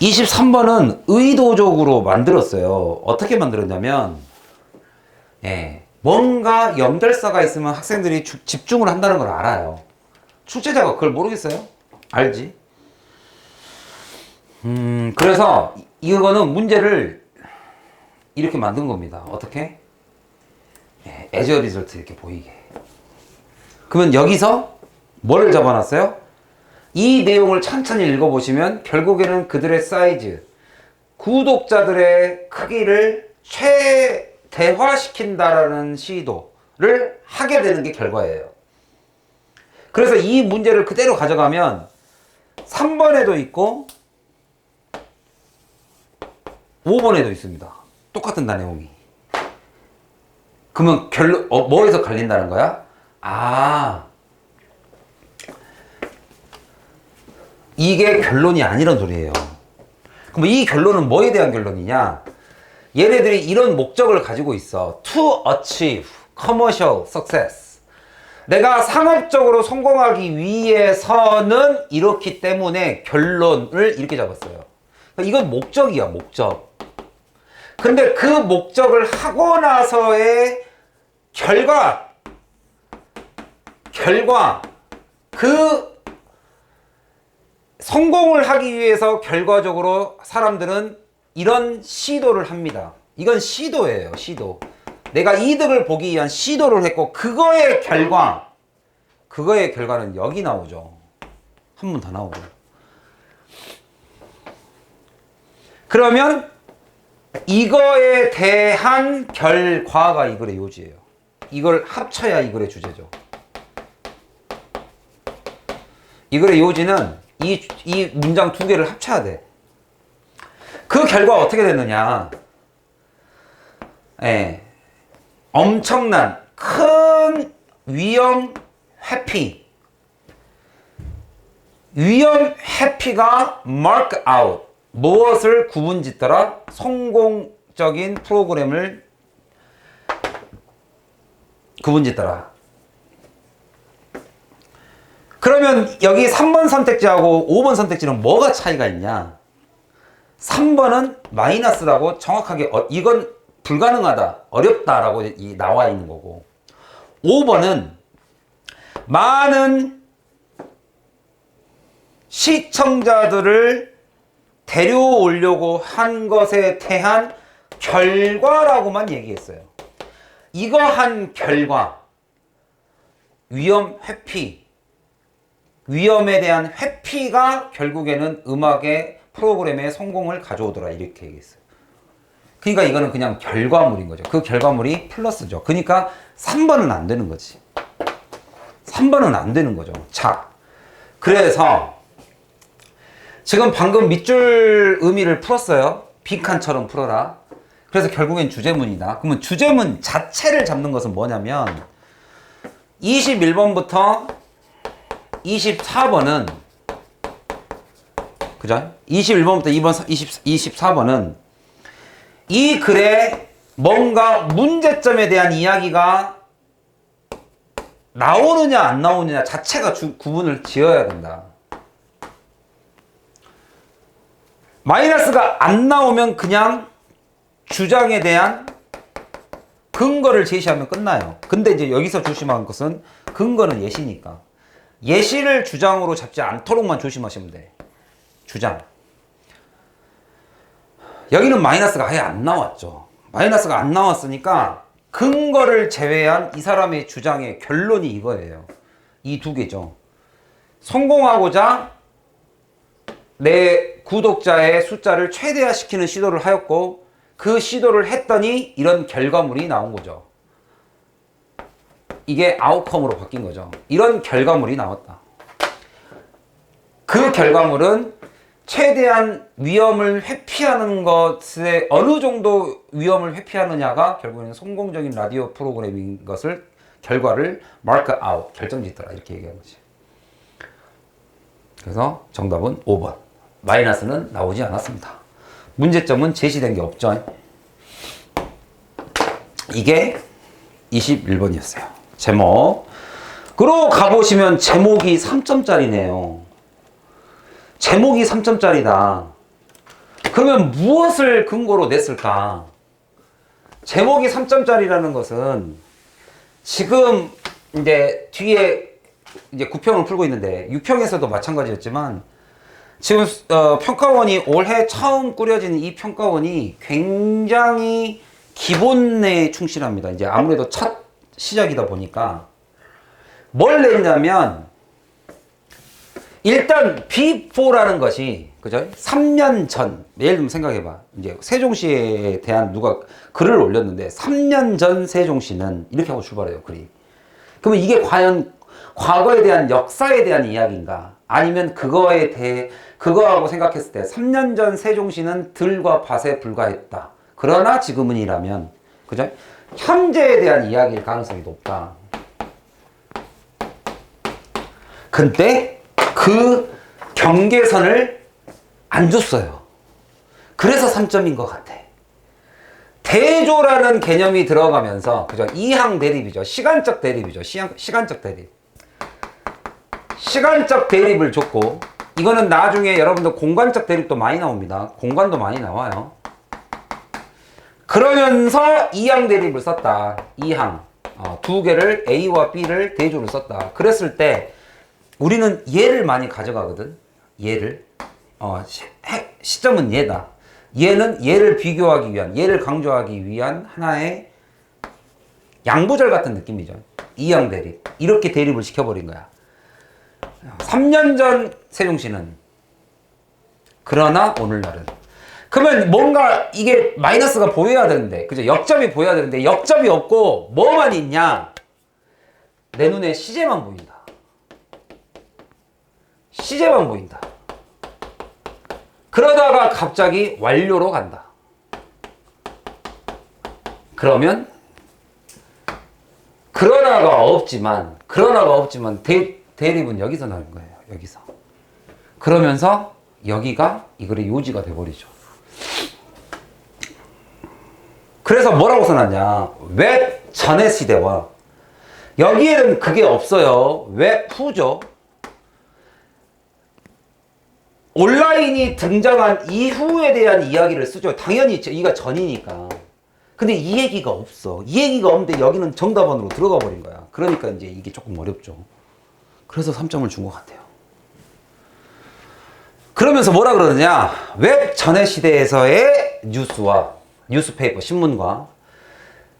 23번은 의도적으로 만들었어요. 어떻게 만들었냐면, 뭔가 연결사가 있으면 학생들이 집중을 한다는 걸 알아요. 출제자가 그걸 모르겠어요? 알지? 그래서 이거는 문제를 이렇게 만든 겁니다. 어떻게? as a result 이렇게 보이게. 그러면 여기서 뭐를 잡아놨어요? 이 내용을 천천히 읽어보시면 결국에는 그들의 사이즈, 구독자들의 크기를 최대화시킨다라는 시도를 하게 되는 게 결과예요. 그래서 이 문제를 그대로 가져가면 3번에도 있고 5번에도 있습니다. 똑같은 내용이. 그러면 뭐에서 갈린다는 거야? 이게 결론이 아니란 소리예요. 그럼 이 결론은 뭐에 대한 결론이냐? 얘네들이 이런 목적을 가지고 있어. To achieve commercial success. 내가 상업적으로 성공하기 위해서는 이렇기 때문에 결론을 이렇게 잡았어요. 이건 목적이야, 목적. 근데 그 목적을 하고 나서의 결과, 그 성공을 하기 위해서 결과적으로 사람들은 이런 시도를 합니다. 이건 시도예요, 시도. 내가 이득을 보기 위한 시도를 했고, 그거의 결과는 여기 나오죠. 한 번 더 나오고. 그러면 이거에 대한 결과가 이 글의 요지예요. 이걸 합쳐야 이 글의 주제죠. 이 글의 요지는 이 문장 두 개를 합쳐야 돼. 그 결과 어떻게 됐느냐? 엄청난 큰 위험 회피가 mark out. 무엇을 구분짓더라? 성공적인 프로그램을 구분짓더라. 그러면 여기 3번 선택지하고 5번 선택지는 뭐가 차이가 있냐? 3번은 마이너스라고 정확하게 이건 불가능하다, 어렵다라고 나와 있는 거고, 5번은 많은 시청자들을 데려오려고 한 것에 대한 결과라고만 얘기했어요. 이거 한 결과, 위험에 대한 회피가 결국에는 음악의 프로그램의 성공을 가져오더라, 이렇게 얘기했어요. 그러니까 이거는 그냥 결과물인 거죠. 그 결과물이 플러스죠. 그러니까 3번은 안 되는 거지. 3번은 안 되는 거죠. 자, 그래서 지금 방금 밑줄 의미를 풀었어요. 빈칸처럼 풀어라. 그래서 결국엔 주제문이다. 그러면 주제문 자체를 잡는 것은 뭐냐면 21번부터 24번은 그죠? 21번부터 24번은 이 글에 뭔가 문제점에 대한 이야기가 나오느냐 안 나오느냐 자체가 구분을 지어야 된다. 마이너스가 안 나오면 그냥 주장에 대한 근거를 제시하면 끝나요. 근데 이제 여기서 조심한 것은 근거는 예시니까. 예시를 주장으로 잡지 않도록만 조심하시면 돼. 주장. 여기는 마이너스가 아예 안 나왔죠. 마이너스가 안 나왔으니까 근거를 제외한 이 사람의 주장의 결론이 이거예요. 이 두 개죠. 성공하고자 내 구독자의 숫자를 최대화시키는 시도를 하였고, 그 시도를 했더니 이런 결과물이 나온 거죠. 이게 아웃컴으로 바뀐 거죠. 이런 결과물이 나왔다. 그 결과물은 최대한 위험을 회피하는 것에 어느 정도 위험을 회피하느냐가 결국에는 성공적인 라디오 프로그램인 것을 결과를 mark out, 결정짓더라, 이렇게 얘기한 거지. 그래서 정답은 5번. 마이너스는 나오지 않았습니다. 문제점은 제시된 게 없죠. 이게 21번이었어요. 제목으로 가보시면 제목이 3점짜리네요. 제목이 3점짜리다. 그러면 무엇을 근거로 냈을까? 제목이 3점짜리라는 것은 지금 이제 뒤에 이제 9평을 풀고 있는데 6평에서도 마찬가지였지만 지금 평가원이 올해 처음 꾸려진 이 평가원이 굉장히 기본에 충실합니다. 이제 아무래도 첫 시작이다 보니까 뭘 냈냐면 일단 B4라는 것이 그죠? 3년 전 예를 들면 생각해봐. 이제 세종시에 대한 누가 글을 올렸는데 3년 전 세종시는 이렇게 하고 출발해요. 글이. 그러면 이게 과연 과거에 대한 역사에 대한 이야기인가? 아니면 그거하고 생각했을 때 3년 전 세종시는 들과 밭에 불과했다. 그러나 지금은이라면, 그죠? 현재에 대한 이야기일 가능성이 높다. 근데 그 경계선을 안 줬어요. 그래서 3점인 것 같아. 대조라는 개념이 들어가면서, 그죠? 이항 대립이죠. 시간적 대립이죠. 시간적 대립. 시간적 대립을 줬고, 이거는 나중에 여러분들 공간적 대립도 많이 나옵니다. 공간도 많이 나와요. 그러면서 이항 대립을 썼다. 이항. 두 개를 A와 B를 대조를 썼다. 그랬을 때 우리는 얘를 많이 가져가거든. 얘를. 시점은 얘다. 얘는 얘를 비교하기 위한, 얘를 강조하기 위한 하나의 양보절 같은 느낌이죠. 이항 대립. 이렇게 대립을 시켜버린 거야. 3년 전 세종시는 그러나 오늘날은 그러면 뭔가 이게 마이너스가 보여야 되는데 그죠? 역점이 보여야 되는데 역점이 없고 뭐만 있냐? 내 눈에 시제만 보인다. 시제만 보인다. 그러다가 갑자기 완료로 간다. 그러면 그러나가 없지만 대립은 여기서 나는 거예요. 여기서. 그러면서 여기가 이 글의 요지가 돼버리죠. 그래서 뭐라고 써놨냐? 웹 전의 시대와 여기에는 그게 없어요. 웹 후죠. 온라인이 등장한 이후에 대한 이야기를 쓰죠. 당연히 이가 전이니까. 근데 이 얘기가 없어. 이 얘기가 없는데 여기는 정답원으로 들어가 버린 거야. 그러니까 이제 이게 조금 어렵죠. 그래서 3점을 준 것 같아요. 그러면서 뭐라 그러느냐? 웹 전의 시대에서의 뉴스와 뉴스페이퍼, 신문과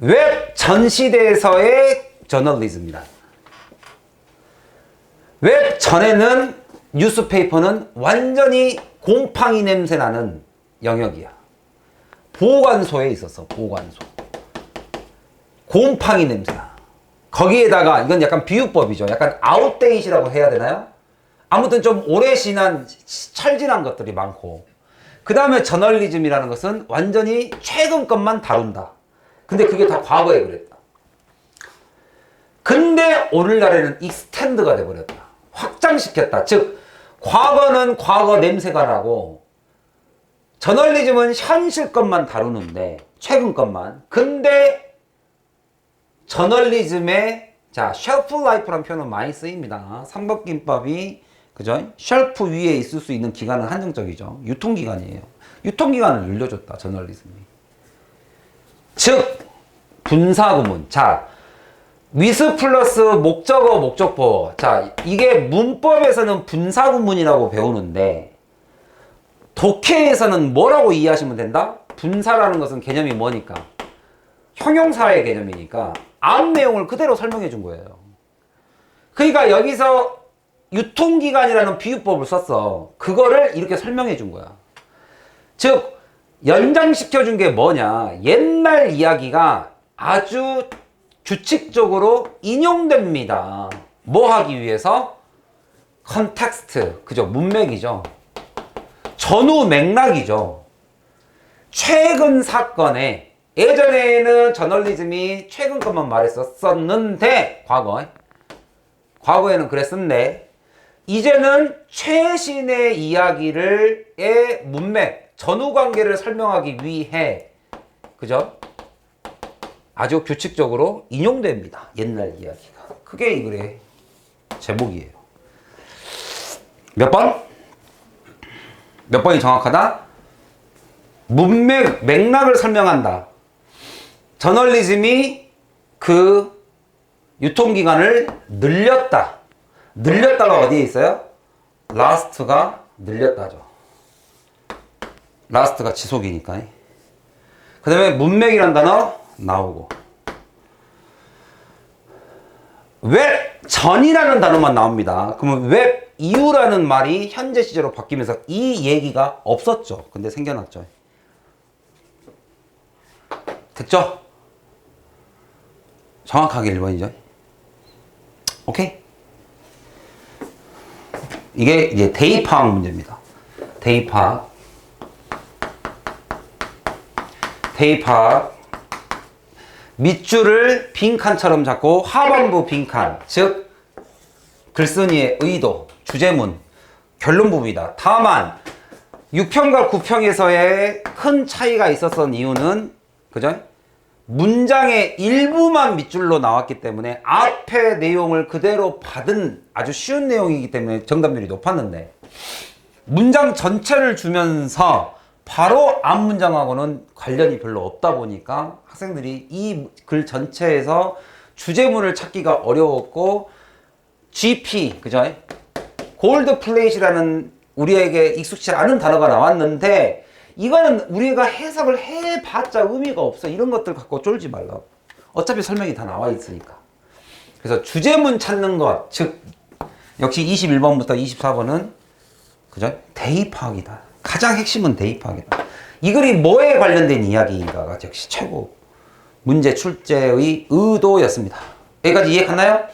웹 전 시대에서의 저널리즘이다. 웹 전에는 뉴스페이퍼는 완전히 곰팡이 냄새 나는 영역이야. 보관소에 있었어, 보관소. 곰팡이 냄새나. 거기에다가 이건 약간 비유법이죠. 약간 아웃데이트라고 해야 되나요? 아무튼 좀 오래 지난, 철진한 것들이 많고. 그 다음에 저널리즘이라는 것은 완전히 최근 것만 다룬다. 근데 그게 다 과거에 그랬다. 근데 오늘날에는 익스텐드가 돼버렸다. 확장시켰다. 즉 과거는 과거 냄새가 나고 저널리즘은 현실 것만 다루는데 최근 것만. 근데 저널리즘의 쉘프 라이프라는 표현은 많이 쓰입니다. 삼각김밥이 그죠? 쉘프 위에 있을 수 있는 기간은 한정적이죠. 유통기간이에요. 유통기간을 늘려줬다. 저널리즘이. 즉 분사구문. 위스 플러스 목적어, 목적보. 이게 문법에서는 분사구문이라고 배우는데 독해에서는 뭐라고 이해하시면 된다? 분사라는 것은 개념이 뭐니까? 형용사의 개념이니까 앞 내용을 그대로 설명해 준 거예요. 그러니까 여기서 유통기간이라는 비유법을 썼어. 그거를 이렇게 설명해 준 거야. 즉 연장시켜 준 게 뭐냐? 옛날 이야기가 아주 규칙적으로 인용됩니다. 뭐 하기 위해서? 컨텍스트, 그죠? 문맥이죠. 전후 맥락이죠. 최근 사건에 예전에는 저널리즘이 최근 것만 말했었는데 과거에는 그랬었는데 이제는 최신의 이야기의 문맥, 전후 관계를 설명하기 위해 그죠? 아주 규칙적으로 인용됩니다. 옛날 이야기가. 그게 이 글의 제목이에요. 몇 번? 몇 번이 정확하다? 문맥, 맥락을 설명한다. 저널리즘이 그 유통기간을 늘렸다. 늘렸다가 어디에 있어요? 라스트가 늘렸다죠. 라스트가 지속이니까. 그 다음에 문맥이란 단어 나오고. 웹 전이라는 단어만 나옵니다. 그러면 웹 이후라는 말이 현재 시제로 바뀌면서 이 얘기가 없었죠. 근데 생겨났죠. 됐죠? 정확하게 1번이죠. 오케이? 이게 이제 대입 파악 문제입니다. 대입 파악. 대입 파악. 밑줄을 빈칸처럼 잡고 하반부 빈칸, 즉 글쓴이의 의도, 주제문, 결론 부분이다. 다만 6평과 9평에서의 큰 차이가 있었던 이유는 그죠? 문장의 일부만 밑줄로 나왔기 때문에 앞의 내용을 그대로 받은 아주 쉬운 내용이기 때문에 정답률이 높았는데 문장 전체를 주면서 바로 앞 문장하고는 관련이 별로 없다 보니까 학생들이 이 글 전체에서 주제문을 찾기가 어려웠고 GP, 그죠? 골드 플레이트라는 우리에게 익숙치 않은 단어가 나왔는데 이거는 우리가 해석을 해봤자 의미가 없어. 이런 것들 갖고 쫄지 말라고. 어차피 설명이 다 나와 있으니까. 그래서 주제문 찾는 것, 즉 역시 21번부터 24번은 그죠? 대입 파악이다. 가장 핵심은 대입 파악이다. 이 글이 뭐에 관련된 이야기인가가 역시 최고 문제 출제의 의도였습니다. 여기까지 이해 갔나요?